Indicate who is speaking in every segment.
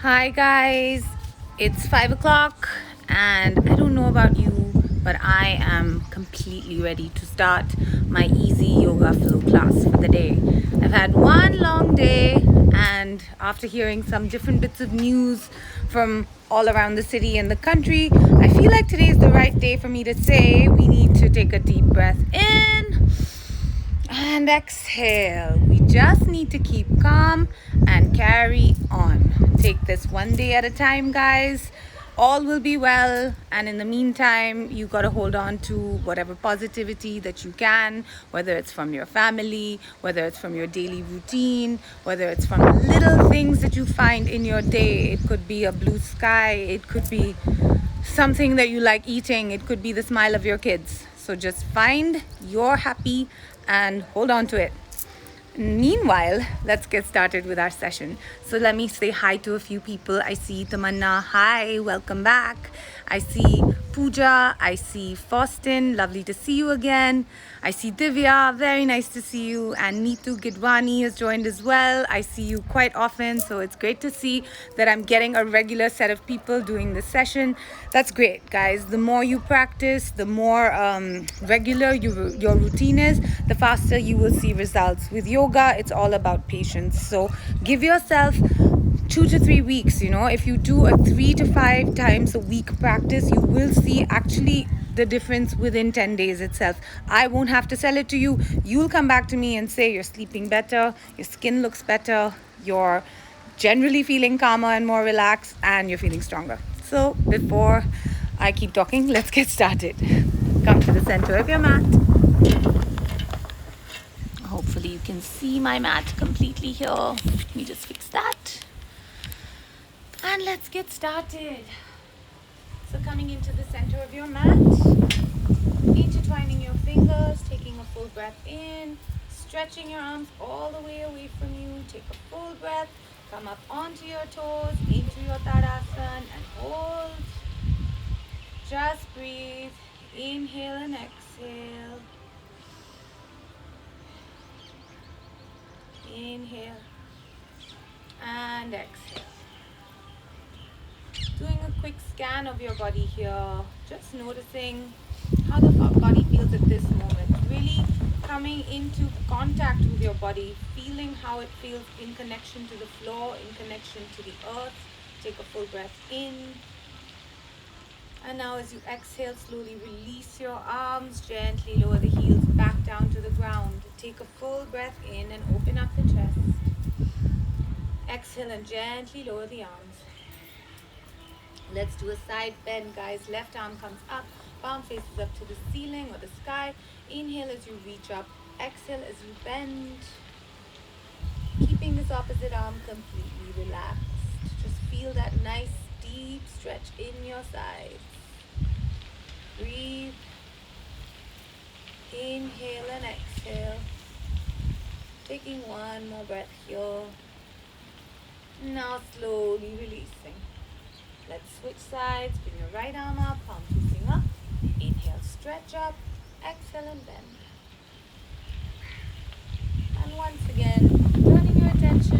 Speaker 1: Hi guys, it's 5 o'clock, and I don't know about you, but I am completely ready to start my easy yoga flow class for the day. I've had one long day, and after hearing some different bits of news from all around the city and the country, I feel like today is the right day for me to say we need to take a deep breath in and exhale. We just need to keep calm and carry on. Take this one day at a time, guys. All will be well. And in the meantime, you got to hold on to whatever positivity that you can, whether it's from your family, whether it's from your daily routine, whether it's from little things that you find in your day. It could be a blue sky, it could be something that you like eating, it could be the smile of your kids. So just find your happy and hold on to it. Meanwhile, let's get started with our session. So let me say hi to a few people. I see Tamanna. Hi, welcome back. I see Pooja. I see Faustin. Lovely to see you again. I see Diya. Very nice to see you. And Neetu Gidwani has joined as well. I see you quite often, so it's great to see that I'm getting a regular set of people doing this session. That's great, guys. The more you practice, the more regular your routine is, the faster you will see results. With yoga, it's all about patience. So give yourself 2 to 3 weeks. If you do a 3 to 5 times a week practice, you will see actually the difference within 10 days itself. I won't have to sell it to you. You'll come back to me and say you're sleeping better, your skin looks better, you're generally feeling calmer and more relaxed, and you're feeling stronger. So before I keep talking, let's get started. Come to the center of your mat. Hopefully you can see my mat completely here. Let me just fix that. And let's get started. So coming into the center of your mat, intertwining your fingers, taking a full breath in, stretching your arms all the way away from you. Take a full breath, come up onto your toes, into your Tadasana, and hold. Just breathe. Inhale and exhale. Inhale and exhale. Doing a quick scan of your body here, just noticing how the body feels at this moment. Really coming into contact with your body, feeling how it feels in connection to the floor, in connection to the earth. Take a full breath in. And now as you exhale, slowly release your arms, gently lower the heels back down to the ground. Take a full breath in and open up the chest. Exhale and gently lower the arms. Let's do a side bend, guys. Left arm comes up, palm faces up to the ceiling or the sky. Inhale as you reach up, exhale as you bend. Keeping this opposite arm completely relaxed. Just feel that nice deep stretch in your sides. Breathe. Inhale and exhale. Taking one more breath here. Now slowly releasing. Let's switch sides. Bring your right arm up, palm facing up. Inhale, stretch up. Exhale and bend. And once again, turning your attention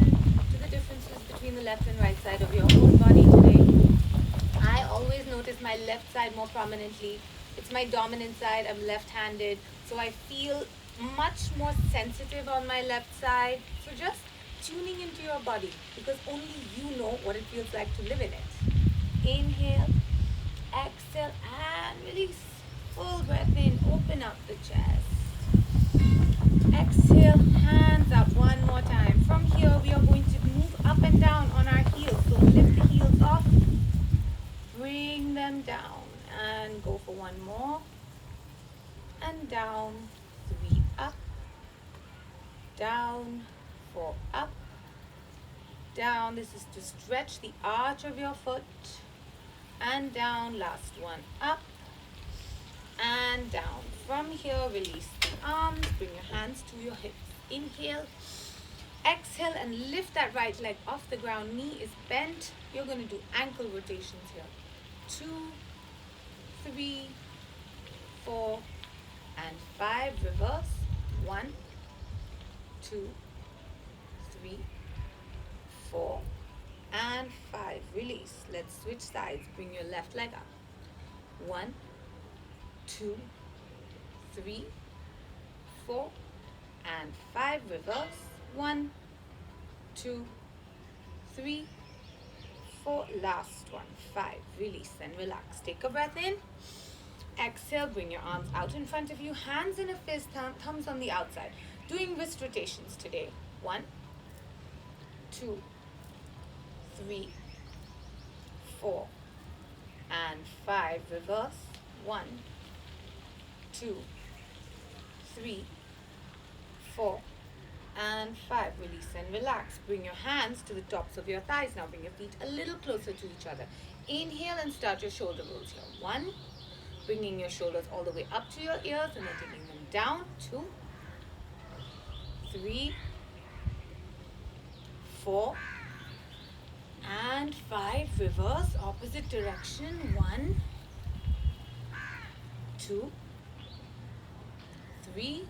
Speaker 1: to the differences between the left and right side of your whole body today. I always notice my left side more prominently. It's my dominant side. I'm left-handed, so I feel much more sensitive on my left side. So just tuning into your body, because only you know what it feels like to live in it. Inhale, exhale, and release. Full breath in, open up the chest. Exhale, hands up one more time. From here, we are going to move up and down on our heels. So lift the heels off, bring them down, and go for one more. And down, 3 up, down, 4 up, down. This is to stretch the arch of your foot. And down, last one, up and down. From here, release the arms, bring your hands to your hips. Inhale, exhale, and lift that right leg off the ground. Knee is bent. You're going to do ankle rotations here. 2, 3, 4, and 5. Reverse. 1, 2, 3, 4, and 5. release. Let's switch sides. Bring your left leg up. 1, 2, 3, 4, and 5. Reverse. 1, 2, 3, 4. Last one. 5. Release and relax. Take a breath in. Exhale. Bring your arms out in front of you. Hands in a fist. Thumbs on the outside. Doing wrist rotations today. 1, 2, 3, 4, and 5. Reverse. 1, 2, 3, 4, and 5. Release and relax. Bring your hands to the tops of your thighs. Now bring your feet a little closer to each other. Inhale and start your shoulder rolls here. 1, bringing your shoulders all the way up to your ears and then taking them down. 2, 3, 4, and 5. Reverse, opposite direction. 1, 2, 3,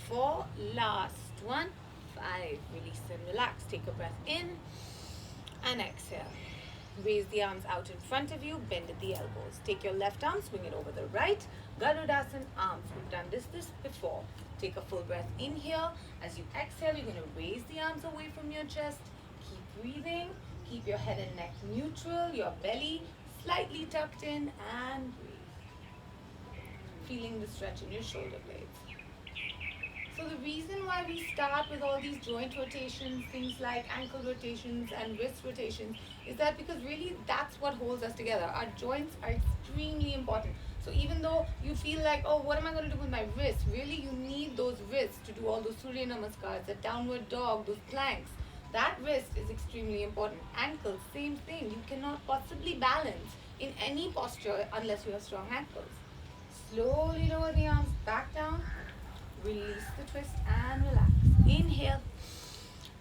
Speaker 1: 4. Last one. 5. Release and relax. Take a breath in and exhale. Raise the arms out in front of you. Bend at the elbows. Take your left arm, swing it over the right. Garudasana arms. We've done this before. Take a full breath in here. As you exhale, you're going to raise the arms away from your chest. Keep breathing. Keep your head and neck neutral. Your belly slightly tucked in and breathe. Feeling the stretch in your shoulder blades. So the reason why we start with all these joint rotations, things like ankle rotations and wrist rotations, is that because really that's what holds us together. Our joints are extremely important. So even though you feel like, oh, what am I going to do with my wrists? Really, you need those wrists to do all those Surya Namaskars, the downward dog, those planks. That wrist is extremely important. Ankles, same thing. You cannot possibly balance in any posture unless you have strong ankles. Slowly lower the arms back down. Release the twist and relax. Inhale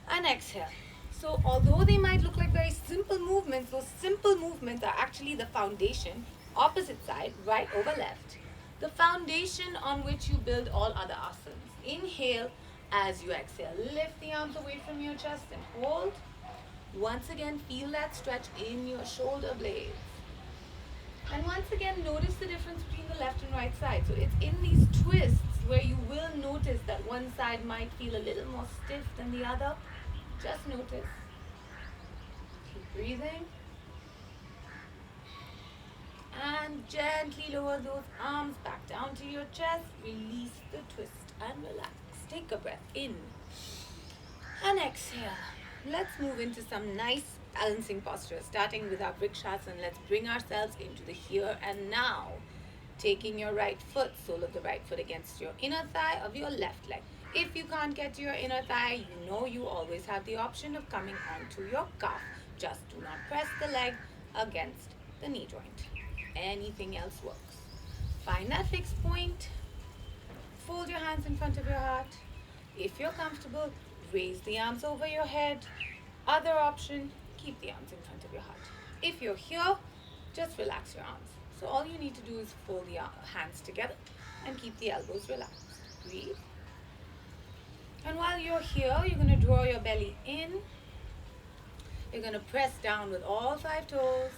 Speaker 1: and exhale. So although they might look like very simple movements, those simple movements are actually the foundation. Opposite side, right over left. The foundation on which you build all other asanas. Inhale as you exhale. Lift the arms away from your chest and hold. Once again, feel that stretch in your shoulder blades. And once again, notice the difference between the left and right side. So it's in these twists where you will notice that one side might feel a little more stiff than the other. Just notice. Keep breathing. And gently lower those arms back down to your chest. Release the twist and relax. Take a breath in and exhale. Let's move into some nice balancing posture. Starting with our Vrikshasana, let's bring ourselves into the here and now. Taking your right foot, sole of the right foot against your inner thigh of your left leg. If you can't get to your inner thigh, you know you always have the option of coming onto your calf. Just do not press the leg against the knee joint. Anything else works. Find that fixed point. Fold your hands in front of your heart. If you're comfortable, raise the arms over your head. Other option, keep the arms in front of your heart. If you're here, just relax your arms. So all you need to do is fold the hands together and keep the elbows relaxed. Breathe. And while you're here, you're going to draw your belly in. You're going to press down with all 5 toes.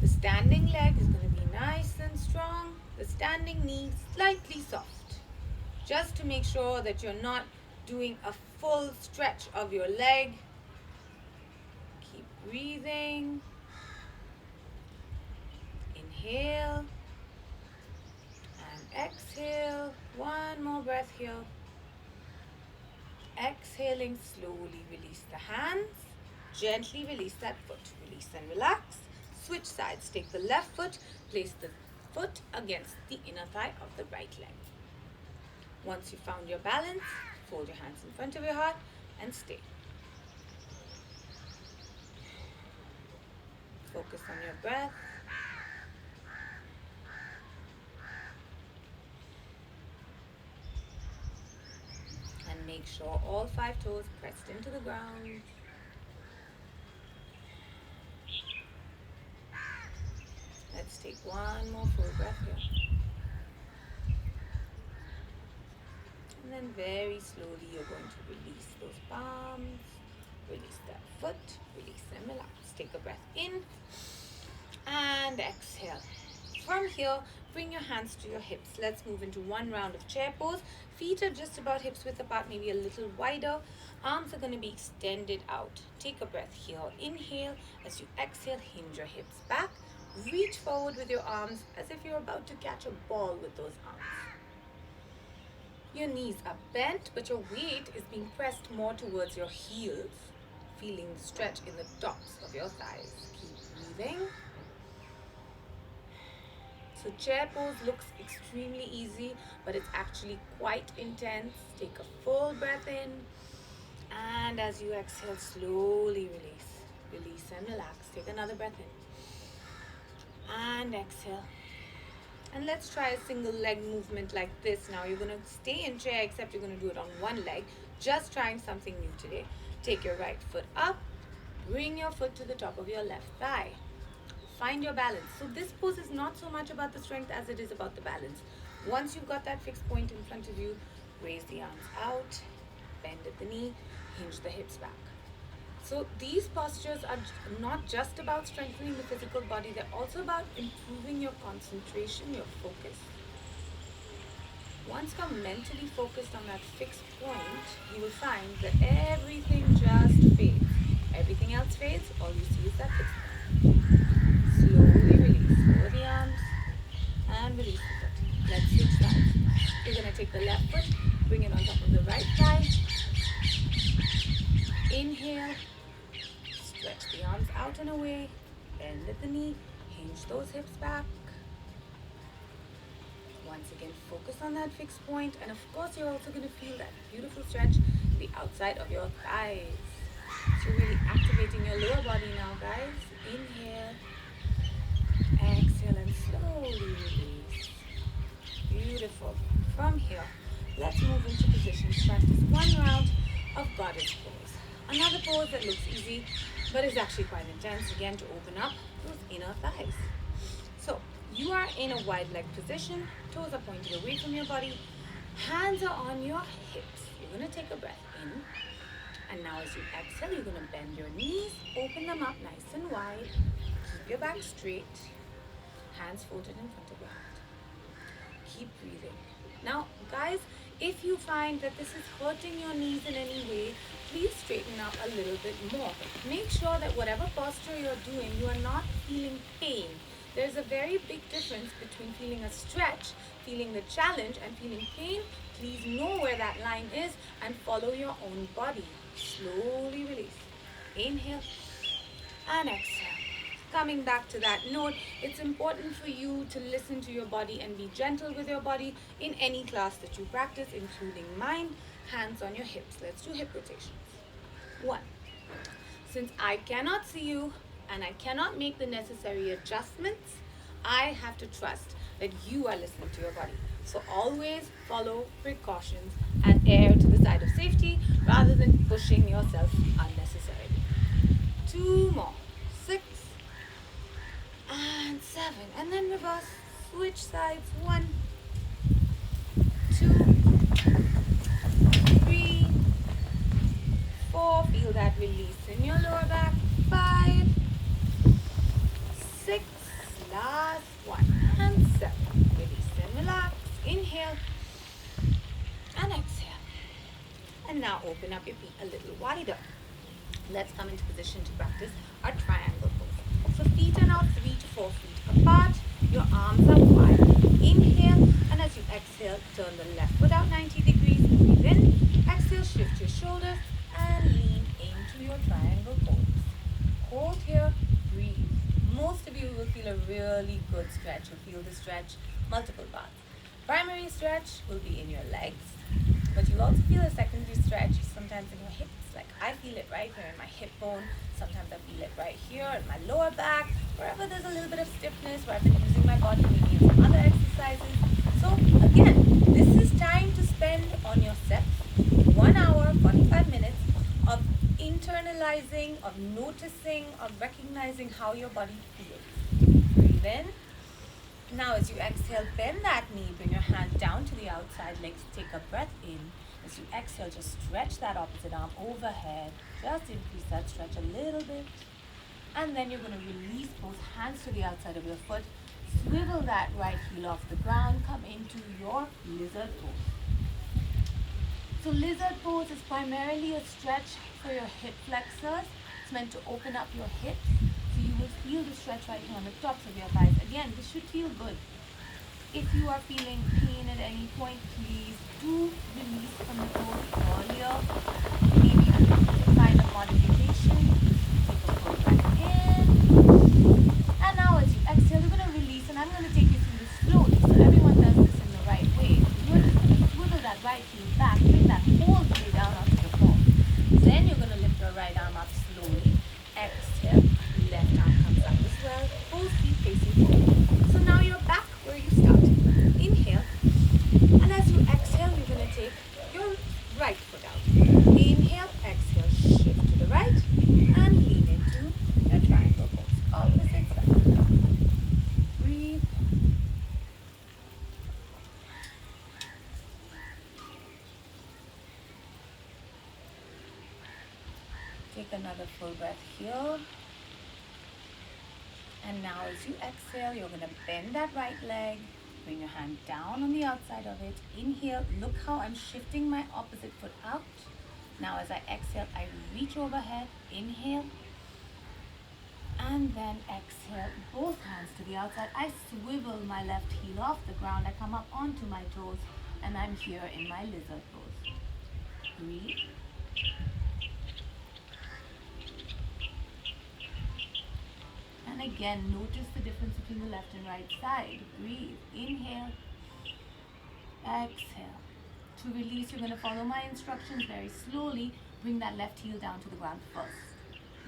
Speaker 1: The standing leg is going to be nice and strong. The standing knee slightly soft. Just to make sure that you're not doing a full stretch of your leg. Keep breathing. Inhale and exhale. One more breath here. Exhaling, slowly release the hands. Gently release that foot. Release and relax. Switch sides. Take the left foot. Place the foot against the inner thigh of the right leg. Once you found your balance, fold your hands in front of your heart and stay. Focus on your breath. And make sure all 5 toes pressed into the ground. Let's take one more full breath here. And then very slowly you're going to release those palms. Release that foot, release and relax. Take a breath in and exhale. From here, bring your hands to your hips. Let's move into one round of chair pose. Feet are just about hips width apart, maybe a little wider. Arms are going to be extended out. Take a breath here. Inhale. As you exhale, hinge your hips back. Reach forward with your arms as if you're about to catch a ball with those arms. Your knees are bent, but your weight is being pressed more towards your heels. Feeling the stretch in the tops of your thighs. Keep breathing. So chair pose looks extremely easy, but it's actually quite intense. Take a full breath in, and as you exhale, slowly release. Release and relax. Take another breath in, and exhale. And let's try a single leg movement like this. Now you're going to stay in chair, except you're going to do it on one leg. Just trying something new today. Take your right foot up. Bring your foot to the top of your left thigh. Find your balance. So this pose is not so much about the strength as it is about the balance. Once you've got that fixed point in front of you, raise the arms out, bend at the knee, hinge the hips back. So these postures are not just about strengthening the physical body, they're also about improving your concentration, your focus. Once you're mentally focused on that fixed point, you will find that everything just fades. Everything else fades, all you see is that fixed point. Slowly release. Lower the arms and release the foot. Let's switch sides. You're going to take the left foot, bring it on top of the right thigh. Inhale. Stretch the arms out and away. Bend at the knee. Hinge those hips back. Once again, focus on that fixed point. And of course, you're also going to feel that beautiful stretch the outside of your thighs. So you're really activating your lower body now, guys. Inhale. Exhale and slowly release. Beautiful. From here, let's move into position to practice one round of goddess pose. Another pose that looks easy, but is actually quite intense, again, to open up those inner thighs. So, you are in a wide leg position, toes are pointed away from your body, hands are on your hips. You're going to take a breath in, and now as you exhale, you're going to bend your knees, open them up nice and wide, keep your back straight, hands folded in front of your heart. Keep breathing. Now, guys, if you find that this is hurting your knees in any way, please straighten up a little bit more. Make sure that whatever posture you're doing, you are not feeling pain. There's a very big difference between feeling a stretch, feeling the challenge, and feeling pain. Please know where that line is and follow your own body. Slowly release. Inhale and exhale. Coming back to that note, it's important for you to listen to your body and be gentle with your body in any class that you practice, including mine. Hands on your hips. Let's do hip rotations. 1. Since I cannot see you and I cannot make the necessary adjustments, I have to trust that you are listening to your body. So always follow precautions and err to the side of safety rather than pushing yourself unnecessarily. 2 more. 6 and 7, and then reverse. Switch sides. 1, 2, 3, 4. Feel that release in your lower back. 5, 6, last one, and 7. Release and relax. Inhale and exhale. And now open up your feet a little wider. Let's come into position to practice our triangle pose. So feet are now 3 to 4 feet apart. Your arms are wide. Inhale, and as you exhale, turn the left foot out 90 degrees. Breathe in. Exhale, shift your shoulders and lean into your triangle pose. Hold here. Breathe. Most of you will feel a really good stretch. You'll feel the stretch multiple parts. Primary stretch will be in your legs, but you'll also feel a secondary stretch sometimes in your hips. Like I feel it right here in my hip bone. Sometimes I feel it right here in my lower back, wherever there's a little bit of stiffness, where I've been using my body, maybe in some other exercises. So again, this is time to spend on your sets. 1 hour, 45 minutes of internalizing, of noticing, of recognizing how your body feels. Breathe in. Now as you exhale, bend that knee, bring your hand down to the outside legs, take a breath in. As as you exhale, just stretch that opposite arm overhead. Just increase that stretch a little bit. And then you're going to release both hands to the outside of your foot. Swivel that right heel off the ground. Come into your lizard pose. So lizard pose is primarily a stretch for your hip flexors. It's meant to open up your hips. So you will feel the stretch right here on the tops of your thighs. Again, this should feel good. If you are feeling pain at any point, please do release from the pose earlier. Maybe you can find a modification. Take a full breath in. And now as you exhale, you're going to release. And I'm going to take you through this slowly. So everyone does this in the right way. You're just going to swivel that right heel back. Bring that whole way down onto the floor. Then you're going to lift your right arm up slowly. Exhale. Left arm comes up as well. Both feet facing forward. So now you're back where you started. Inhale. And as you exhale, you're going to take your right foot out. Inhale. Exhale. Shift to the right. And lean into your triangle pose. Opposite side. Breathe. Take another full breath here. And now as you exhale, you're going to bend that right leg. Bring your hand down on the outside of it. Inhale. Look how I'm shifting my opposite foot out. Now as I exhale, I reach overhead. Inhale. And then exhale. Both hands to the outside. I swivel my left heel off the ground. I come up onto my toes. And I'm here in my lizard pose. Breathe. And again, notice the difference between the left and right side. Breathe. Inhale. Exhale. To release, you're going to follow my instructions very slowly. Bring that left heel down to the ground first.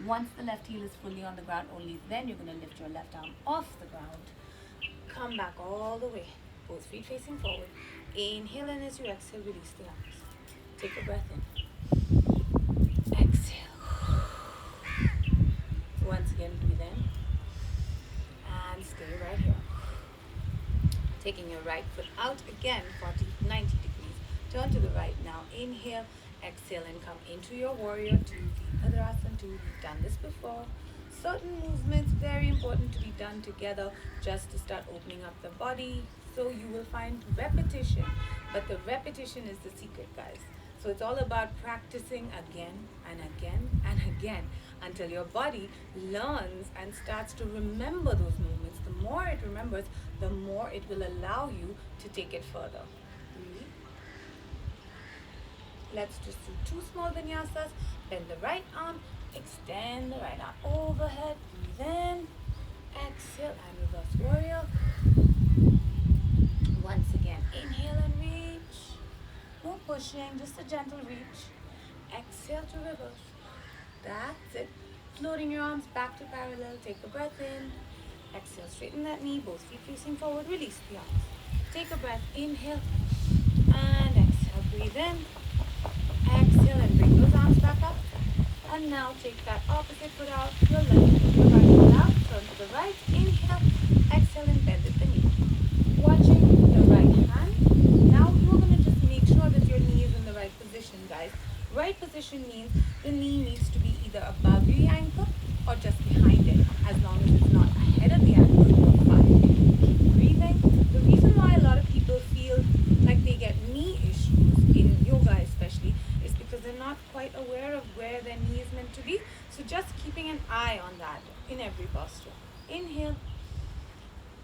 Speaker 1: Once the left heel is fully on the ground, only then you're going to lift your left arm off the ground. Come back all the way. Both feet facing forward. Inhale, and as you exhale, release the arms. Take a breath in. Exhale. Once again, breathe in. And stay right here. Taking your right foot out again, 90 degrees. Turn to the right now. Inhale, exhale, and come into your warrior two, Virabhadrasana 2. We've done this before. Certain movements, very important to be done together just to start opening up the body. So you will find repetition. But the repetition is the secret, guys. So it's all about practicing again and again and again until your body learns and starts to remember those movements. The more it remembers, the more it will allow you to take it further. Breathe. Let's just do 2 small vinyasas. Bend the right arm, extend the right arm overhead. Breathe in, exhale, and reverse warrior. Once again, inhale and reach. No pushing, just a gentle reach. Exhale to reverse. That's it. Floating your arms back to parallel. Take a breath in. Exhale, straighten that knee. Both feet facing forward. Release the arms. Take a breath. Inhale. And exhale. Breathe in. Exhale and bring those arms back up. And now take that opposite foot out. Your right foot out. Turn to the right. Inhale. Exhale and bend at the knee. Watching the right hand. Now you're going to just make sure that your knee is in the right position, guys. Right position means the knee needs to be either above the ankle or just behind it. As long as it's not ahead of the ankle, you're fine. Keep breathing. The reason why a lot of people feel like they get knee issues, in yoga especially, is because they're not quite aware of where their knee is meant to be. So just keeping an eye on that in every posture. Inhale.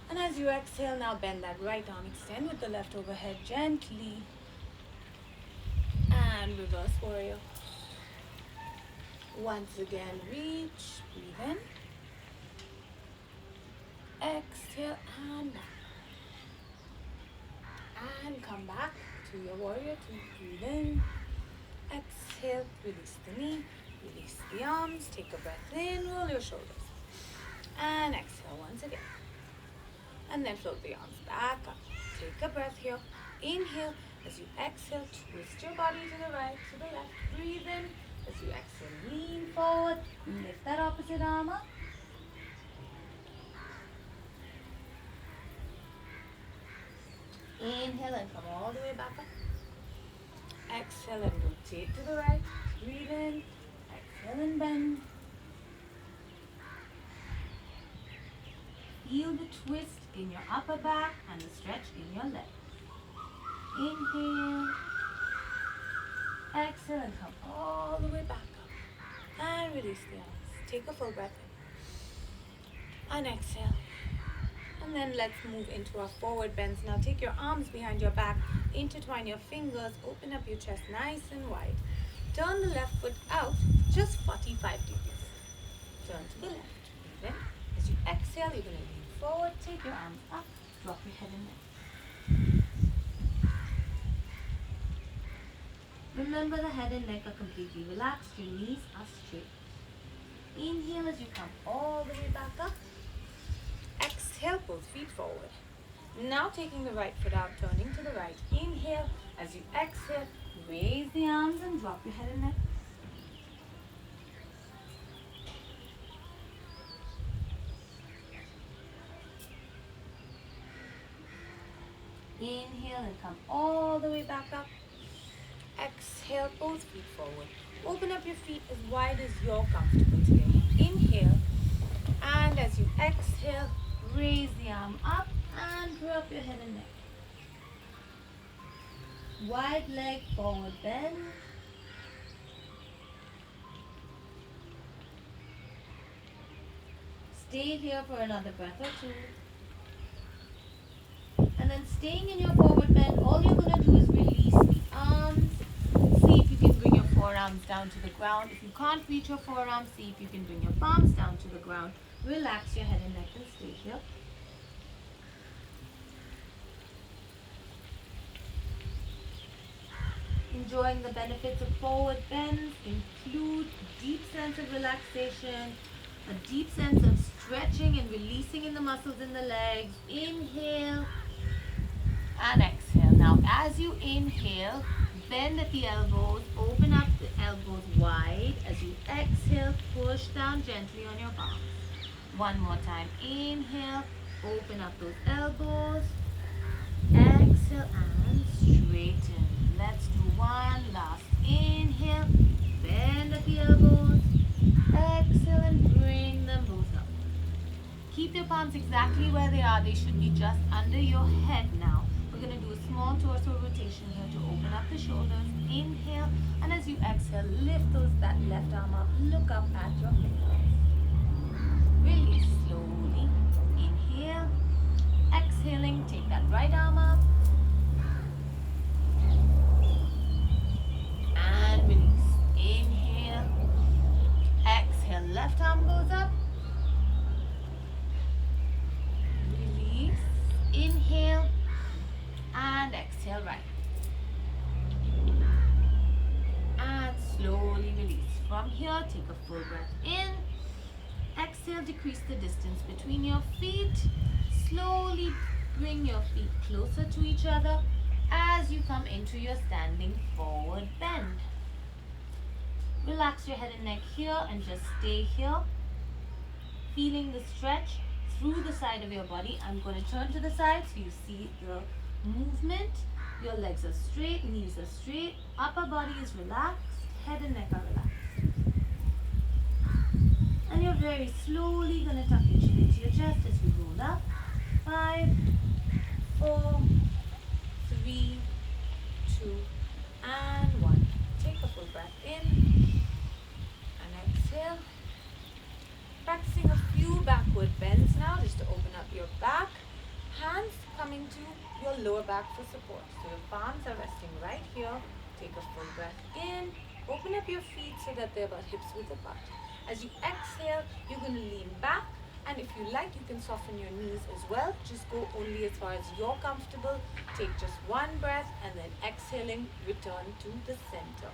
Speaker 1: And as you exhale, now bend that right arm. Extend with the left overhead gently. And reverse warrior. Once again, reach. Breathe in. Exhale and back. And come back to your warrior two. Breathe in. Exhale. Release the knee. Release the arms. Take a breath in. Roll your shoulders. And exhale once again. And then float the arms back up. Take a breath here. Inhale. As you exhale, twist your body to the right, to the left. Breathe in. As you exhale, lean forward. Lift that opposite arm up. Inhale and come all the way back up. Exhale and rotate to the right. Breathe in. Exhale and bend. Feel the twist in your upper back and the stretch in your leg. Inhale. Exhale and come all the way back up. And release the arms. Take a full breath in. And exhale. And then let's move into our forward bends. Now take your arms behind your back. Intertwine your fingers. Open up your chest nice and wide. Turn the left foot out just 45 degrees. Turn to the left. Breathe in. As you exhale, you're going to lean forward. Take your arms up. Drop your head and neck. Remember, the head and neck are completely relaxed. Your knees are straight. Inhale as you come all the way back up. Exhale, both feet forward. Now taking the right foot out, turning to the right. Inhale. As you exhale, raise the arms and drop your head and neck. Inhale and come all the way back up. Exhale, both feet forward. Open up your feet as wide as you're comfortable today. Inhale. And as you exhale, raise the arm up and drop your head and neck. Wide leg forward bend. Stay here for another breath or two. And then staying in your forward bend, all you're going to do is release the arms. See if you can bring your forearms down to the ground. If you can't reach your forearms, see if you can bring your palms down to the ground. Relax your head and neck and stay here. Enjoying the benefits of forward bends include deep sense of relaxation, a deep sense of stretching and releasing in the muscles in the legs. Inhale and exhale. Now as you inhale, bend at the elbows, open up the elbows wide. As you exhale, push down gently on your palms. One more time. Inhale, open up those elbows. Exhale and straighten. Let's do one last. Inhale, bend at the elbows. Exhale and bring them both up. Keep your palms exactly where they are. They should be just under your head now. We're going to do a small torso rotation here to open up the shoulders. Inhale, and as you exhale, lift that left arm up. Look up at your fingers. Release slowly. Inhale. Exhaling, take that right arm up. And release. Inhale. Exhale, left arm goes up. Release. Inhale. And exhale, right. And slowly release. From here, take a full breath in. Exhale, decrease the distance between your feet. Slowly bring your feet closer to each other as you come into your standing forward bend. Relax your head and neck here and just stay here. Feeling the stretch through the side of your body. I'm going to turn to the side so you see the movement. Your legs are straight, knees are straight, upper body is relaxed, head and neck are relaxed. And you're very slowly going to tuck your chin into your chest as we roll up. 5, 4, 3, 2, and 1. Take a full breath in and exhale. Practicing a few backward bends now just to open up your back. Hands coming to your lower back for support. So your palms are resting right here. Take a full breath in. Open up your feet so that they're about hips width apart. As you exhale, you're going to lean back. And if you like, you can soften your knees as well. Just go only as far as you're comfortable. Take just one breath and then exhaling, return to the center.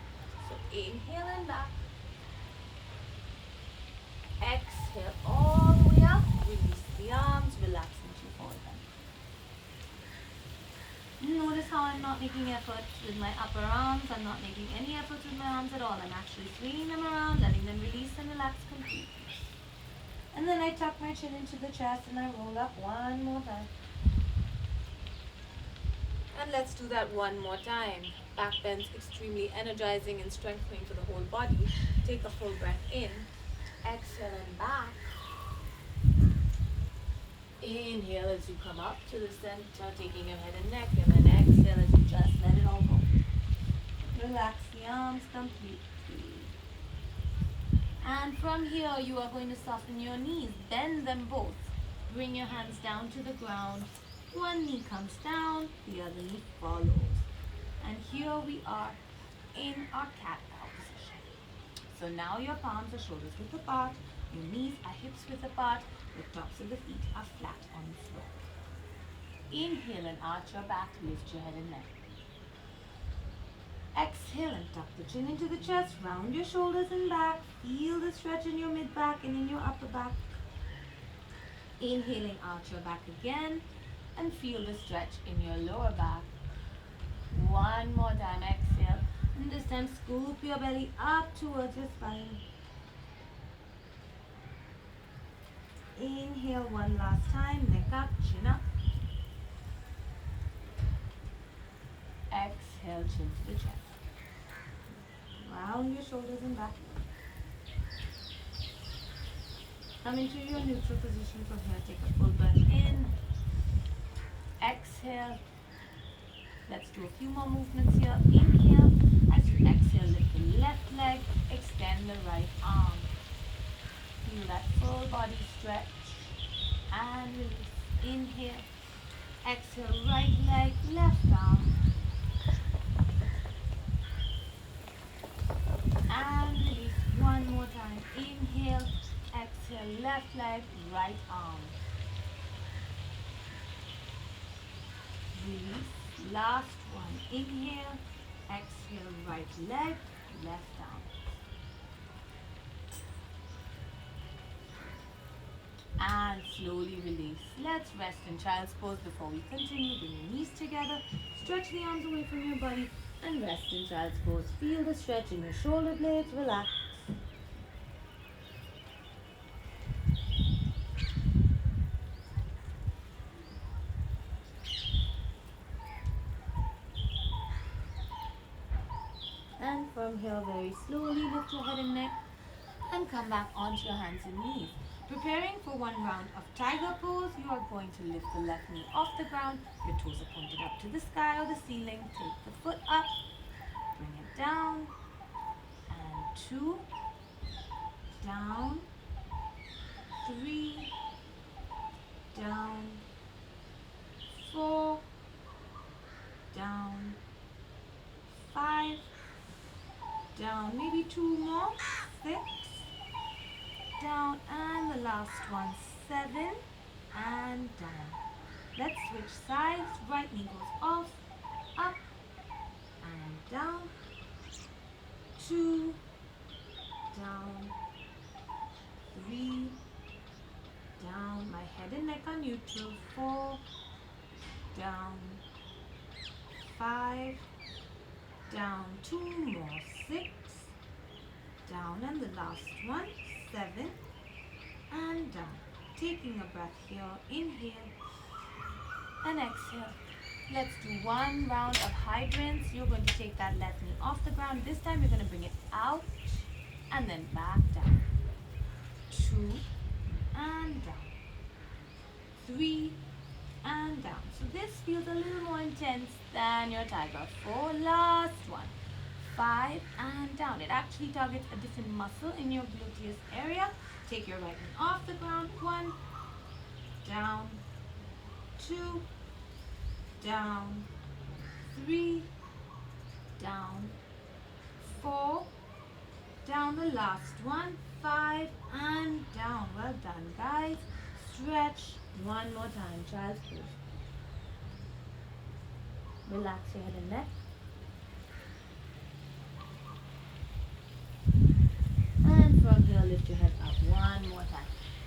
Speaker 1: So inhale and back. Exhale all the way up. Release the arms, relax into forward bend. Notice how I'm not making effort with my upper arms. I'm not making any effort with my arms at all. I'm actually swinging them around, letting them release and relax completely. And then I tuck my chin into the chest and I roll up one more time. And let's do that one more time. Back bends, extremely energizing and strengthening for the whole body. Take a full breath in. Exhale and back. Inhale as you come up to the center, taking your head and neck, and then exhale as you just let it all go. Relax the arms completely. And from here, you are going to soften your knees. Bend them both. Bring your hands down to the ground. One knee comes down, the other knee follows. And here we are in our cat-cow position. So now your palms are shoulders width apart, your knees are hips width apart, the tops of the feet are flat on the floor. Inhale and arch your back, lift your head and neck. Exhale and tuck the chin into the chest, round your shoulders and back. Feel the stretch in your mid-back and in your upper back. Inhaling, arch your back again and feel the stretch in your lower back. One more time, exhale. And this time, scoop your belly up towards your spine. Inhale one last time, neck up, chin up. Exhale, chin to the chest. Round your shoulders and back. Come into your neutral position from here. Take a full breath in. Exhale. Let's do a few more movements here. Inhale. As you exhale, lift the left leg. Extend the right arm. Feel that full body stretch. And release. Inhale. Exhale, right leg, left arm. And release one more time. Inhale, exhale, left leg, right arm. Release, last one. Inhale, exhale, right leg, left arm. And slowly release. Let's rest in child's pose before we continue. Bring your knees together, stretch the arms away from your body, and rest in child's pose. Feel the stretch in your shoulder blades, relax. And from here, very slowly lift your head and neck and come back onto your hands and knees. Preparing for one round of tiger pose, you are going to lift the left knee off the ground. Your toes are pointed up to the sky or the ceiling. Take the foot up, bring it down, and 2, down, 3, down, 4, down, 5, down, maybe 2 more, 6, down, and the last one, 7, and down. Let's switch sides. Right knee goes off, up, and down, 2, down, 3, down, my head and neck are neutral, 4, down, 5, down, 2 more, 6, down, and the last one, 7, and down. Taking a breath here, inhale and exhale. Let's do one round of hydrants. You're going to take that left knee off the ground. This time you're going to bring it out and then back down. 2 and down. 3 and down. So this feels a little more intense than your tiger. 4, last one. 5 and down. It actually targets a different muscle in your gluteus area. Take your right knee off the ground. 1, down, 2, down, 3, down, 4, down, the last one, 5 and down. Well done, guys. Stretch one more time, child's pose. Relax your head and neck. And from here, lift your head up one more time.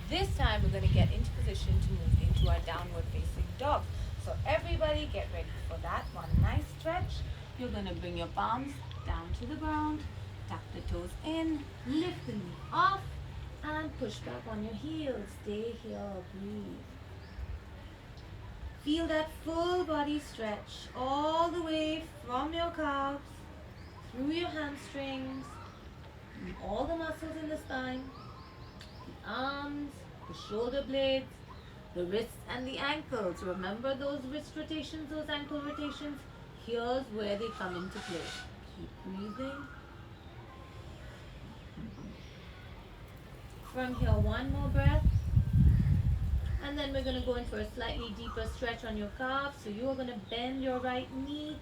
Speaker 1: This time, we're going to get into position to move into our downward facing dog. So everybody get ready for that. One nice stretch. You're going to bring your palms down to the ground. Tuck the toes in. Lift the knee off. And push back on your heels. Stay here. Breathe. Feel that full body stretch all the way from your calves, through your hamstrings, all the muscles in the spine, the arms, the shoulder blades, the wrists and the ankles. Remember those wrist rotations, those ankle rotations? Here's where they come into play. Keep breathing. From here, one more breath. And then we're going to go in for a slightly deeper stretch on your calves. So you are going to bend your right knee,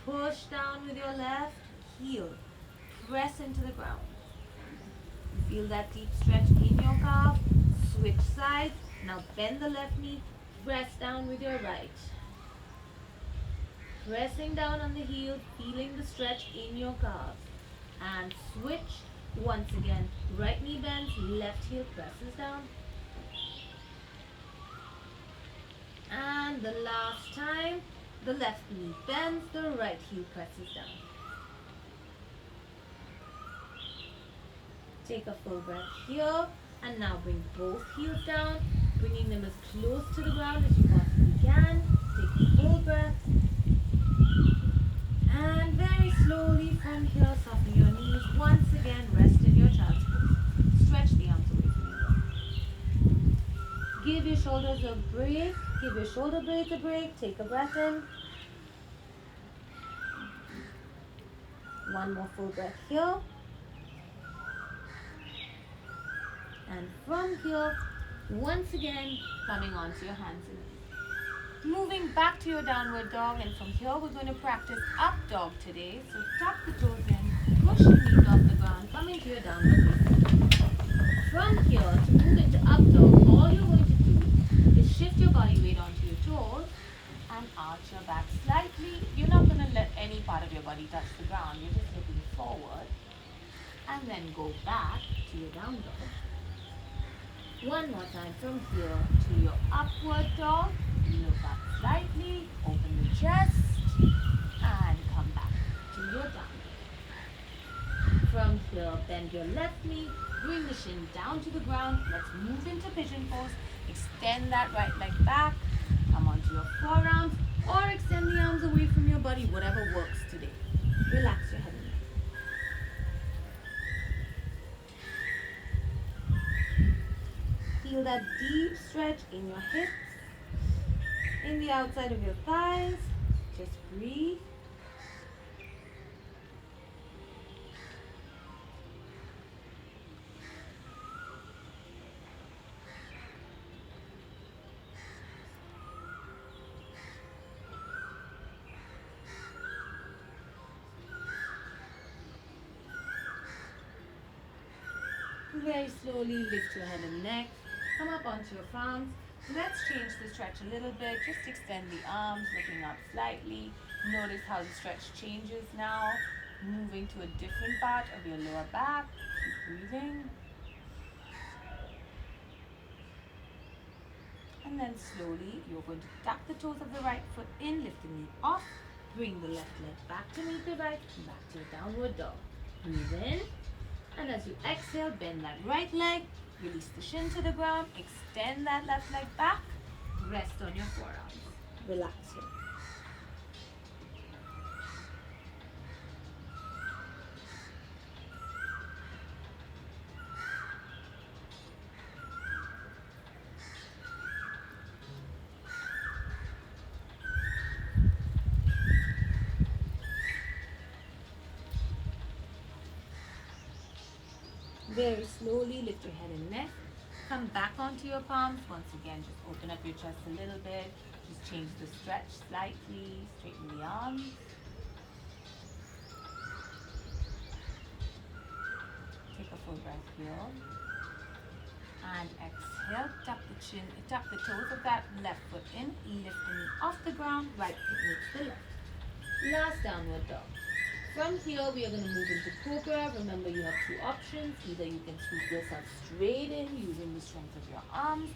Speaker 1: push down with your left heel, press into the ground. Feel that deep stretch in your calf. Switch sides. Now bend the left knee, press down with your right. Pressing down on the heel, feeling the stretch in your calves. And switch. Once again, right knee bends, left heel presses down. And the last time, the left knee bends, the right heel presses down. Take a full breath here, and now bring both heels down, bringing them as close to the ground as you possibly can. Take a full breath. And very slowly from here, soften your knees. Once again, rest in your child's pose. Stretch the arms away from you. Give your shoulders a break. Give your shoulder blades a break. Take a breath in. One more full breath here. And from here, once again, coming onto your hands and knees. Moving back to your downward dog, and from here we're going to practice up dog today. So tuck the toes in, push your knees off the ground, come into your downward dog. From here to move into up dog, all you're going to do is shift your body weight onto your toes and arch your back slightly. You're not going to let any part of your body touch the ground. You're just looking forward, and then go back to your down dog. One more time from here to your upward dog. Look up slightly, open the chest, and come back to your down dog. From here, bend your left knee, bring the shin down to the ground. Let's move into pigeon pose. Extend that right leg back, come onto your forearms, or extend the arms away from your body, whatever works today. Relax your head and neck. Feel that deep stretch in your hips, in the outside of your thighs. Just breathe. Very slowly lift your head and neck. Come up onto your palms. Let's change the stretch a little bit. Just extend the arms, looking up slightly. Notice how the stretch changes now. Moving to a different part of your lower back. Keep breathing. And then slowly, you're going to tuck the toes of the right foot in, lift the knee off. Bring the left leg back to meet the right, and back to your downward dog. Breathe in. And as you exhale, bend that right leg. Release the shin to the ground. Extend that left leg back. Rest on your forearms. Relax here. Very slowly lift your head and neck. Come back onto your palms. Once again, just open up your chest a little bit. Just change the stretch slightly. Straighten the arms. Take a full breath here. And exhale. Tuck the toes of that left foot in. Lift the knee off the ground. Right foot meets the left. Last downward dog. From here, we are going to move into Cobra. Remember, you have two options. Either you can scoop yourself straight in using the strength of your arms,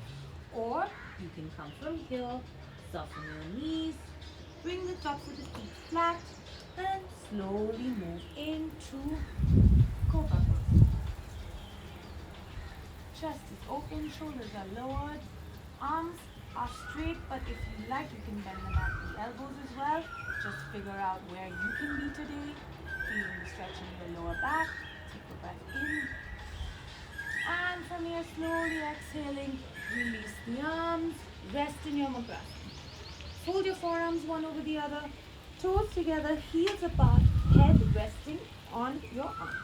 Speaker 1: or you can come from here, soften your knees, bring the tops of the feet flat, and slowly move into Cobra pose. Chest is open, shoulders are lowered, arms are straight, but if you like, you can bend them at the elbows as well. Just figure out where you can be today. Feeling the stretch in your lower back. Take a breath in. And from here, slowly exhaling, release the arms. Rest in your Makrasana. Fold your forearms one over the other. Toes together, heels apart, head resting on your arms.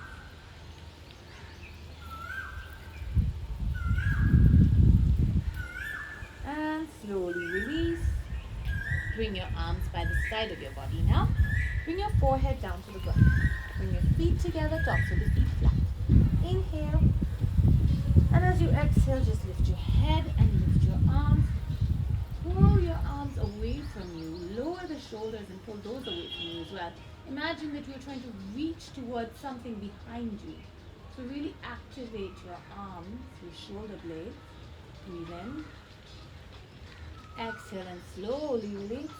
Speaker 1: And slowly release. Bring your arms by the side of your body now. Bring your forehead down to the ground. Bring your feet together, tops of the feet flat. Inhale. And as you exhale, just lift your head and lift your arms. Pull your arms away from you. Lower the shoulders and pull those away from you as well. Imagine that you're trying to reach towards something behind you. So really activate your arms, your shoulder blades. Breathe in. Exhale and slowly release.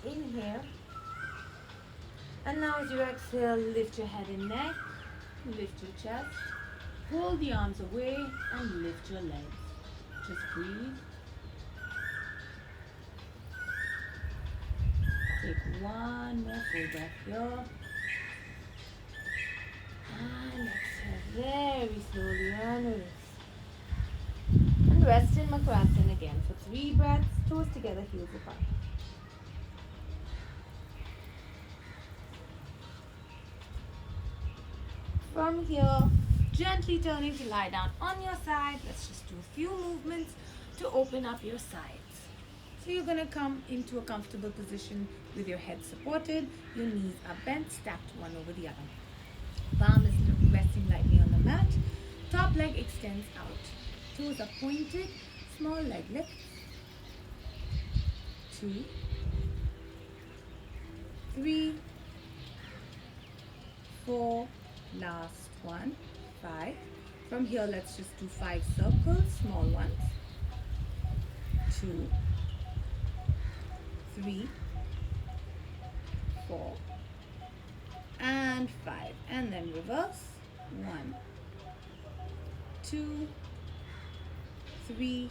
Speaker 1: Inhale. And now as you exhale, lift your head and neck. Lift your chest. Pull the arms away and lift your legs. Just breathe. Take one more full breath here. And exhale very slowly and release. And rest in Makrasana again for 3 breaths. Toes together, heels apart. From here, gently turning to lie down on your side. Let's just do a few movements to open up your sides. So you're going to come into a comfortable position with your head supported. Your knees are bent, stacked one over the other. Palm is resting lightly on the mat. Top leg extends out. Toes are pointed. Small leg lifts. 2, 3, 4, last one, 5. From here, let's just do 5 circles, small ones. 2, 3, 4, and 5. And then reverse. 1, 2, 3,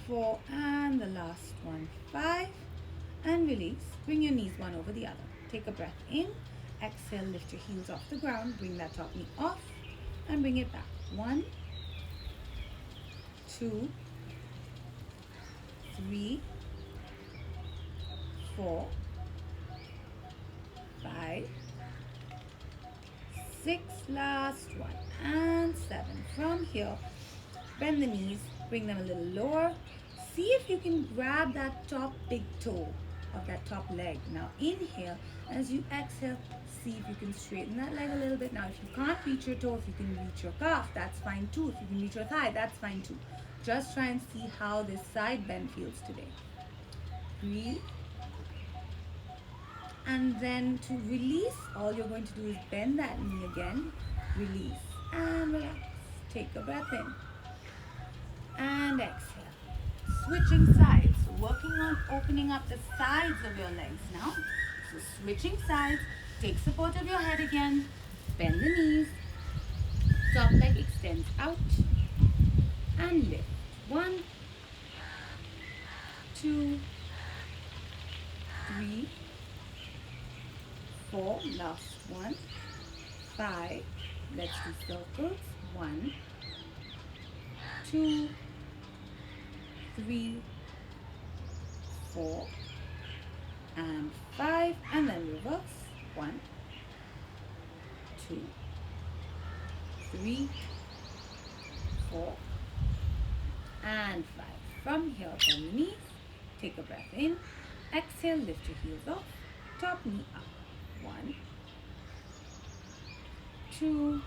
Speaker 1: 4, and the last one, 5. And release. Bring your knees one over the other. Take a breath in. Exhale, lift your heels off the ground. Bring that top knee off and bring it back. 1, 2, 3, 4, 5, 6, last one, and 7. From here, bend the knees, bring them a little lower. See if you can grab that top big toe of that top leg. Now inhale, as you exhale, see if you can straighten that leg a little bit. Now if you can't reach your toe, if you can reach your calf, that's fine too. If you can reach your thigh, that's fine too. Just try and see how this side bend feels today. Breathe. And then to release, all you're going to do is bend that knee again. Release and relax. Take a breath in. And exhale. Switching sides. Working on opening up the sides of your legs now. So switching sides. Take support of your head again. Bend the knees. Top leg extends out. And lift. 1, 2, 3, 4. Last one. 5. Let's do circles. 1, 2, 3, 4, and 5. And then reverse. 1, 2, 3, 4, and 5. From here, bend the knees. Take a breath in. Exhale, lift your heels off. Top knee up. 1, 2,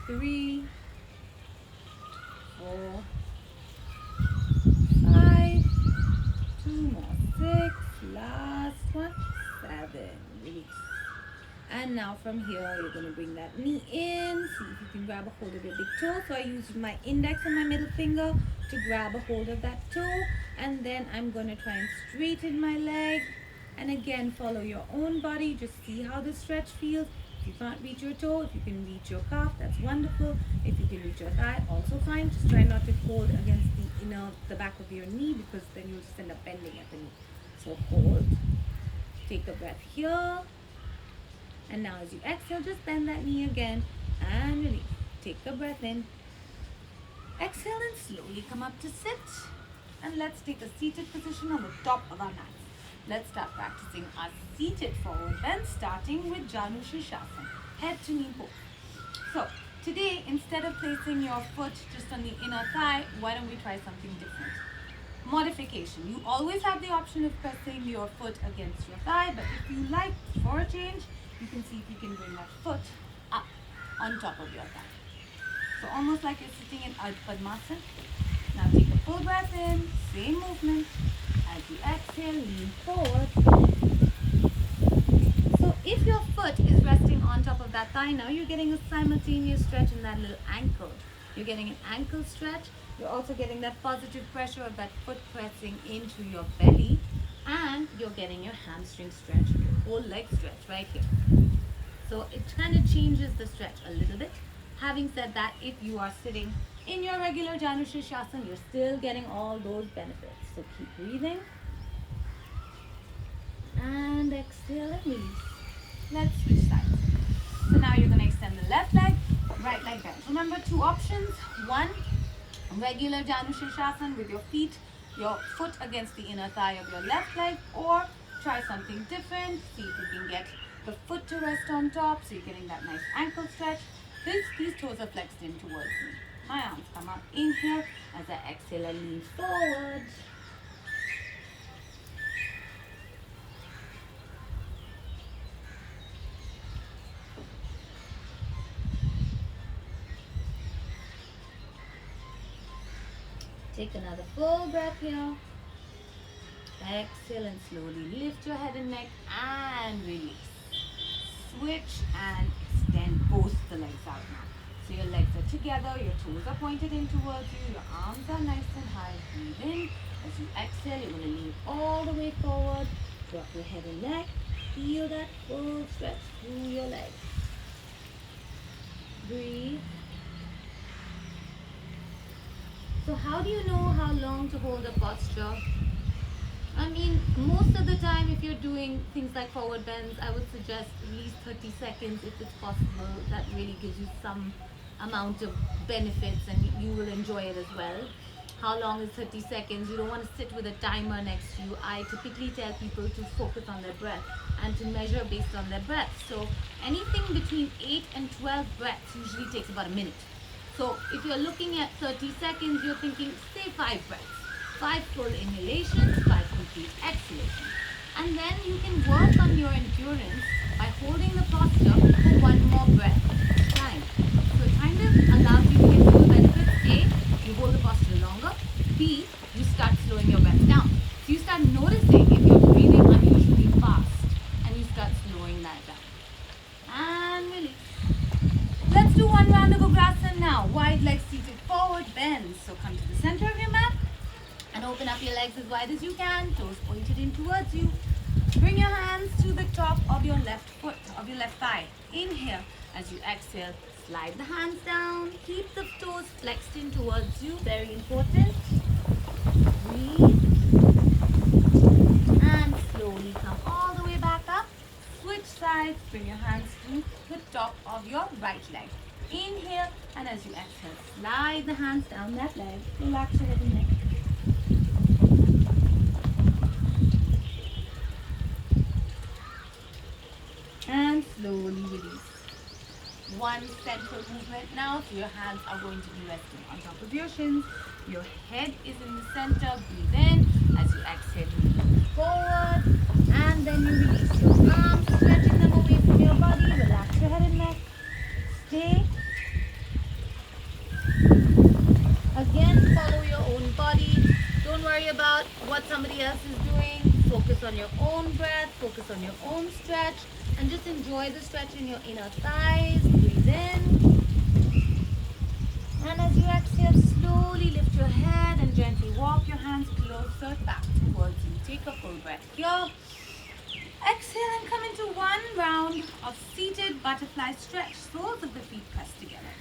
Speaker 1: 3, 4, 5. 2 more. 6. Last one. 7. Release. And now from here, you're going to bring that knee in. See if you can grab a hold of your big toe. So I used my index and my middle finger to grab a hold of that toe. And then I'm going to try and straighten my leg. And again, follow your own body. Just see how the stretch feels. If you can't reach your toe, if you can reach your calf, that's wonderful. If you can reach your thigh, also fine. Just try not to hold against the back of your knee, because then you'll just end up bending at the knee. So hold, take a breath here, and now as you exhale, just bend that knee again and release. Take a breath in, exhale, and slowly come up to sit. And let's take a seated position on the top of our mats. Let's start practicing our seated forward bend, starting with Janu Shirshasana, head to knee pose. So today, instead of placing your foot just on the inner thigh, why don't we try something different? Modification. You always have the option of pressing your foot against your thigh, but if you like, for a change, you can see if you can bring that foot up on top of your thigh. So almost like you're sitting in Ardha Padmasana. Now take a full breath in, same movement. As you exhale, lean forward. So if your foot is resting on top of that thigh, now you're getting a simultaneous stretch in that little ankle. You're getting an ankle stretch. You're also getting that positive pressure of that foot pressing into your belly. And you're getting your hamstring stretch, your whole leg stretch right here. So it kind of changes the stretch a little bit. Having said that, if you are sitting in your regular Janu Shirshasana, you're still getting all those benefits. So keep breathing. And exhale and release. Let's switch sides. So now you're going to extend the left leg, right leg bent. Remember, two options. One, regular Janu Shirshasana with your feet, your foot against the inner thigh of your left leg, or try something different. See if you can get the foot to rest on top, so you're getting that nice ankle stretch. These toes are flexed in towards me. My arms come up in here as I exhale and lean forward. Take another full breath here. Exhale and slowly lift your head and neck and release. Switch and extend both the legs out now. So your legs are together, your toes are pointed in towards you, your arms are nice and high. Breathe in. As you exhale, you're going to lean all the way forward. Drop your head and neck. Feel that full stretch through your legs. Breathe. So how do you know how long to hold a posture? I mean, most of the time, if you're doing things like forward bends, I would suggest at least 30 seconds if it's possible. That really gives you some amount of benefits and you will enjoy it as well. How long is 30 seconds? You don't want to sit with a timer next to you. I typically tell people to focus on their breath and to measure based on their breath. So anything between 8 and 12 breaths usually takes about a minute. So if you're looking at 30 seconds, you're thinking, say 5 breaths. 5 full inhalations, 5 complete exhalations. And then you can work on your endurance by holding the posture for 1 more breath each time. So it kind of allows you to get dual benefits. A, you hold the posture longer. B, you start slowing your breath down. So you start noticing if you're breathing unusually fast and you start slowing that down. And release. Let's do 1 round of Ugrasana now. Wide legs seated forward, bend. So come to the center of your mat. And open up your legs as wide as you can, toes pointed in towards you. Bring your hands to the top of your left foot, of your left thigh. Inhale. As you exhale, slide the hands down. Keep the toes flexed in towards you, very important. Breathe. And slowly come all the way back up. Switch sides, bring your hands to the top of your right leg. Inhale, and as you exhale, slide the hands down that leg. Relax your head and neck. And slowly release. 1 central movement now. So your hands are going to be resting on top of your shins. Your head is in the center. Breathe in. As you exhale, you move forward. And then you release your arms, stretching them away from your body. Relax your head and neck. Stay. Again, follow your own body. Don't worry about what somebody else is doing. Focus on your own breath. Focus on your own stretch. And just enjoy the stretch in your inner thighs. Breathe in. And as you exhale, slowly lift your head and gently walk your hands closer back towards you. Take a full breath here. Exhale and come into 1 round of seated butterfly stretch. Soles of the feet pressed together.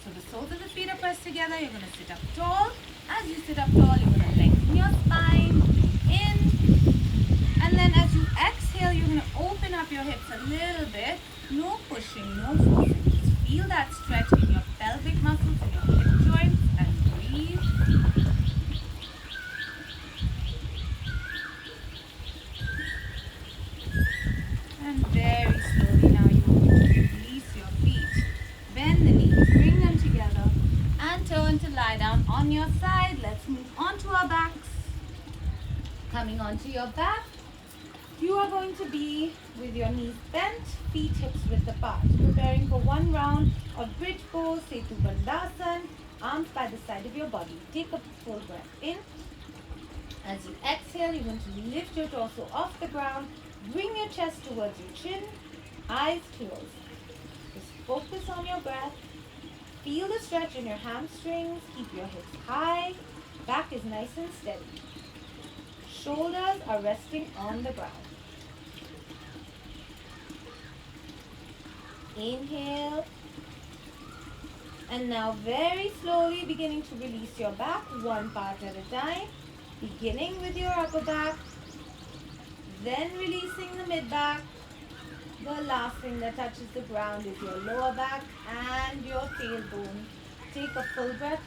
Speaker 1: So the soles of the feet are pressed together. You're going to sit up tall. As you sit up tall, you're going to lengthen your spine. In. And then as you exhale, you're going to open up your hips a little bit. No pushing, no forcing. Just feel that stretch in your pelvic muscles, in your hip joints, and breathe. And very slowly now you will release your feet. Bend the knees, bring them together, and turn to lie down on your side. Let's move on to our backs. Coming onto your back, you are going to be with your knees bent, feet hips width apart. Preparing for one round of bridge pose, Setu Bandhasan, arms by the side of your body. Take a full breath in. As you exhale, you're going to lift your torso off the ground. Bring your chest towards your chin, eyes closed. Just focus on your breath. Feel the stretch in your hamstrings. Keep your hips high. Back is nice and steady. Shoulders are resting on the ground. Inhale. And now very slowly beginning to release your back, one part at a time. Beginning with your upper back. Then releasing the mid back. The last thing that touches the ground is your lower back and your tailbone. Take a full breath.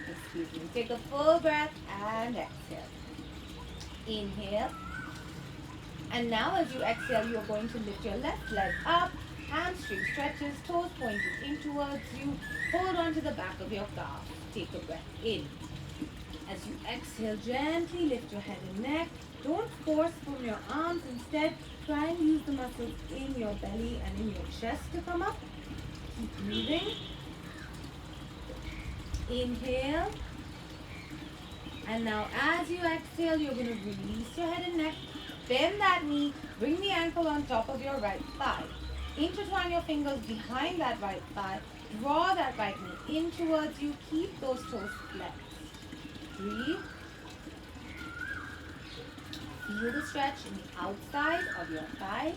Speaker 1: Excuse me. Take a full breath and exhale. Inhale. And now as you exhale, you're going to lift your left leg up. Hamstring stretches, toes pointed in towards you. Hold on to the back of your calf. Take a breath in. As you exhale, gently lift your head and neck. Don't force from your arms. Instead, try and use the muscles in your belly and in your chest to come up. Keep moving. Inhale. And now as you exhale, you're going to release your head and neck. Bend that knee. Bring the ankle on top of your right thigh. Intertwine your fingers behind that right thigh. Draw that right knee in towards you. Keep those toes flexed. Breathe. Feel the stretch in the outside of your thighs.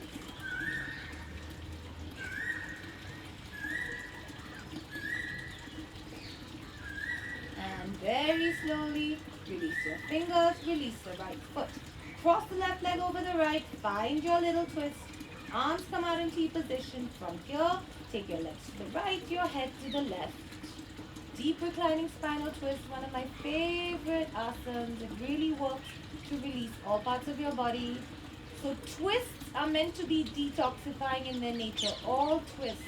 Speaker 1: And very slowly release your fingers, release the right foot. Cross the left leg over the right, find your little twist. Arms come out in T position. From here, take your legs to the right, your head to the left. Deep reclining spinal twist, one of my favorite asanas. It really works to release all parts of your body. So twists are meant to be detoxifying in their nature. All twists.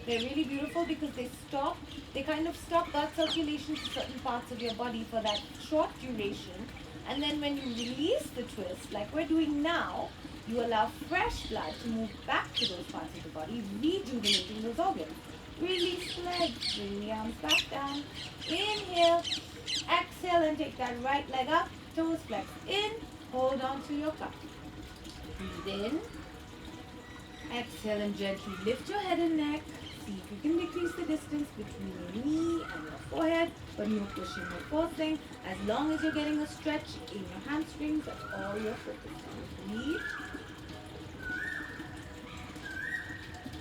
Speaker 1: They're really beautiful because they kind of stop blood circulation to certain parts of your body for that short duration. And then when you release the twist, like we're doing now, you allow fresh blood to move back to those parts of the body, rejuvenating those organs. Release the legs, bring the arms back down. Inhale, exhale and take that right leg up, toes flex in, hold on to your cup. Breathe in, exhale and gently lift your head and neck. See if you can decrease the distance between your knee and your forehead, but no pushing, no forcing. As long as you're getting a stretch in your hamstrings, that's all you're focused on. Breathe.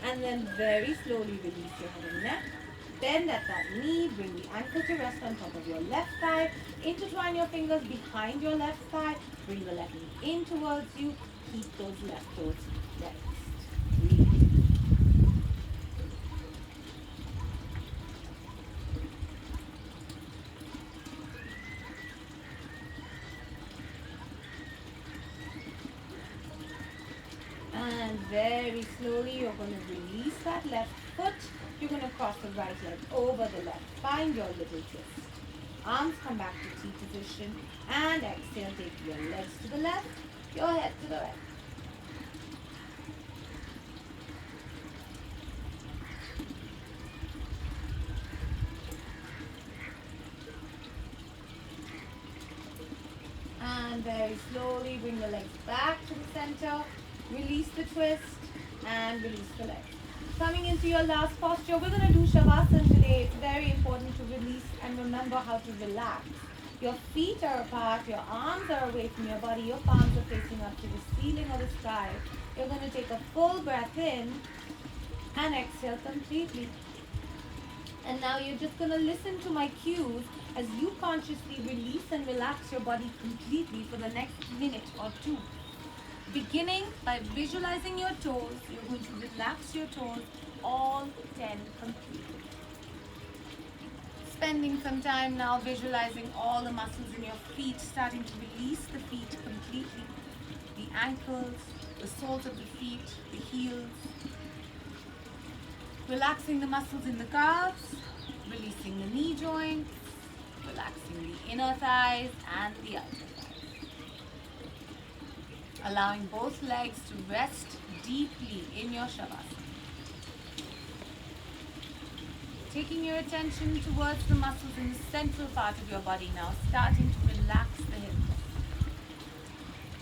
Speaker 1: And then very slowly release your head and neck. Bend at that knee, bring the ankle to rest on top of your left thigh. Intertwine your fingers behind your left thigh. Bring the left knee in towards you. Keep those left toes flexed. Breathe. And very slowly you're going to release that left foot. You're going to cross the right leg over the left. Find your little twist. Arms come back to T position. And exhale, take your legs to the left, your head to the right. And very slowly bring the legs back to the center. Release the twist and release the legs. Coming into your last posture, we're going to do Shavasana today. It's very important to release and remember how to relax. Your feet are apart, your arms are away from your body, your palms are facing up to the ceiling or the sky. You're going to take a full breath in and exhale completely. And now you're just going to listen to my cues as you consciously release and relax your body completely for the next minute or two. Beginning by visualizing your toes, you're going to relax your toes, all 10 completely. Spending some time now visualizing all the muscles in your feet, starting to release the feet completely. The ankles, the soles of the feet, the heels. Relaxing the muscles in the calves, releasing the knee joints, relaxing the inner thighs and the outer thighs. Allowing both legs to rest deeply in your shavasana. Taking your attention towards the muscles in the central part of your body now, starting to relax the hips.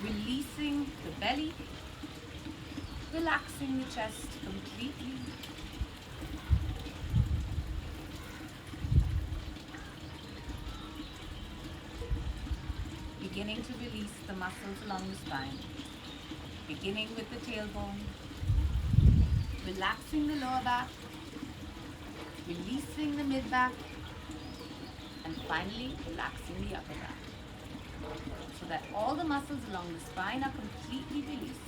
Speaker 1: Releasing the belly, relaxing the chest completely. Beginning to release the muscles along the spine. Beginning with the tailbone. Relaxing the lower back. Releasing the mid-back. And finally, relaxing the upper back. So that all the muscles along the spine are completely released.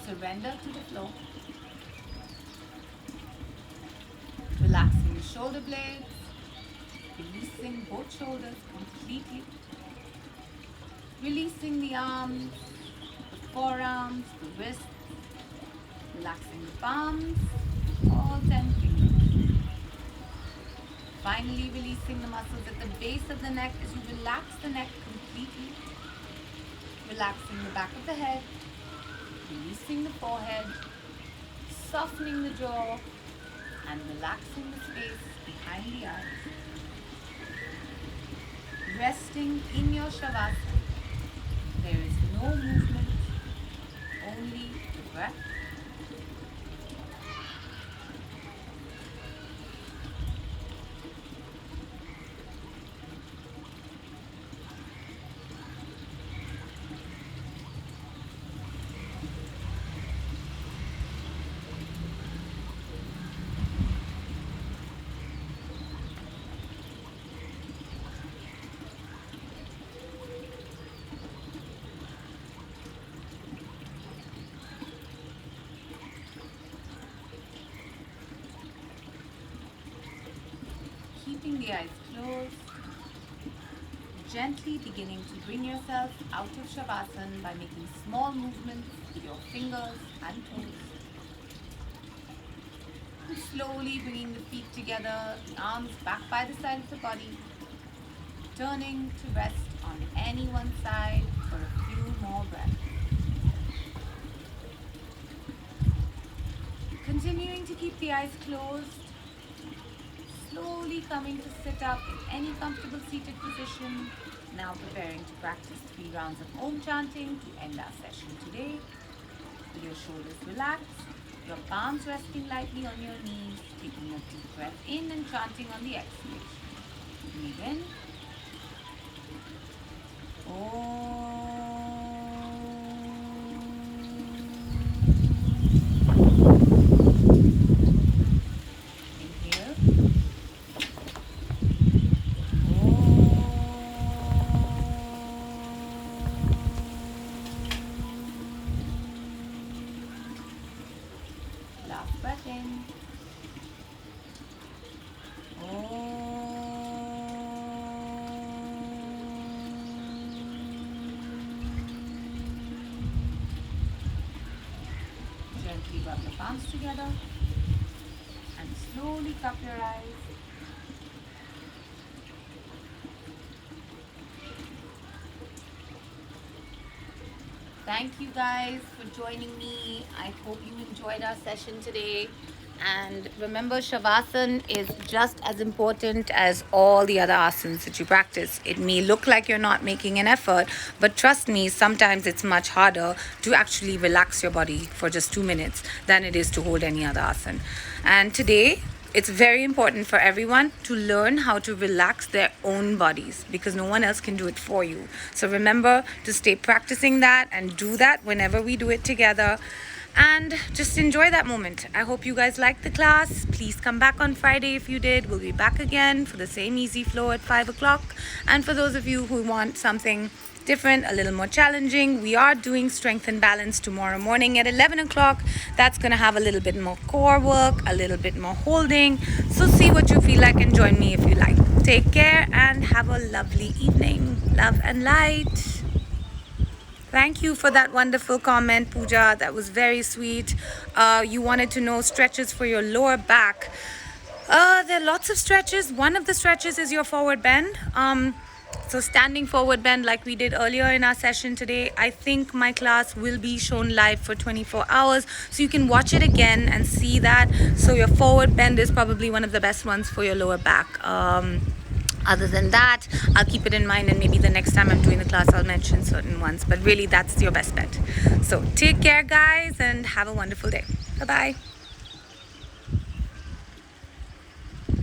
Speaker 1: Surrender to the flow. Relaxing the shoulder blades. Releasing both shoulders completely. Releasing the arms, the forearms, the wrists. Relaxing the palms, all 10 fingers. Finally releasing the muscles at the base of the neck as you relax the neck completely. Relaxing the back of the head, releasing the forehead, softening the jaw, and relaxing the space behind the eyes. Resting in your shavasana. There is no movement, only the breath. Keeping the eyes closed, gently beginning to bring yourself out of shavasana by making small movements with your fingers and toes. And slowly bringing the feet together, the arms back by the side of the body, turning to rest on any one side for a few more breaths. Continuing to keep the eyes closed, slowly coming to sit up in any comfortable seated position. Now preparing to practice 3 rounds of Om chanting to end our session today. With your shoulders relaxed, your palms resting lightly on your knees, taking a deep breath in and chanting on the exhalation. Breathe in. Last breath in. Gently rub the palms together and slowly cup your eyes. Thank you guys for joining me. I hope you enjoyed our session today. And remember, Shavasana is just as important as all the other asanas that you practice. It may look like you're not making an effort, but trust me, sometimes it's much harder to actually relax your body for just 2 minutes than it is to hold any other asana. And today, it's very important for everyone to learn how to relax their own bodies because no one else can do it for you. So remember to stay practicing that and do that whenever we do it together. and just enjoy that moment. I hope you guys liked the class. Please come back on Friday if you did. We'll be back again for the same easy flow at 5 o'clock. And for those of you who want something different, a little more challenging, we are doing strength and balance tomorrow morning at 11 o'clock. That's going to have a little bit more core work, a little bit more holding. So see what you feel like and join me if you like. Take care and have a lovely evening. Love and light. Thank you for that wonderful comment, Pooja. That was very sweet. You wanted to know stretches for your lower back. There are lots of stretches. One of the stretches is your forward bend. So standing forward bend like we did earlier in our session today. I think my class will be shown live for 24 hours. So you can watch it again and see that. So your forward bend is probably one of the best ones for your lower back. Other than that, I'll keep it in mind, and maybe the next time I'm doing the class, I'll mention certain ones. But really, that's your best bet. So take care, guys, and have a wonderful day. Bye-bye.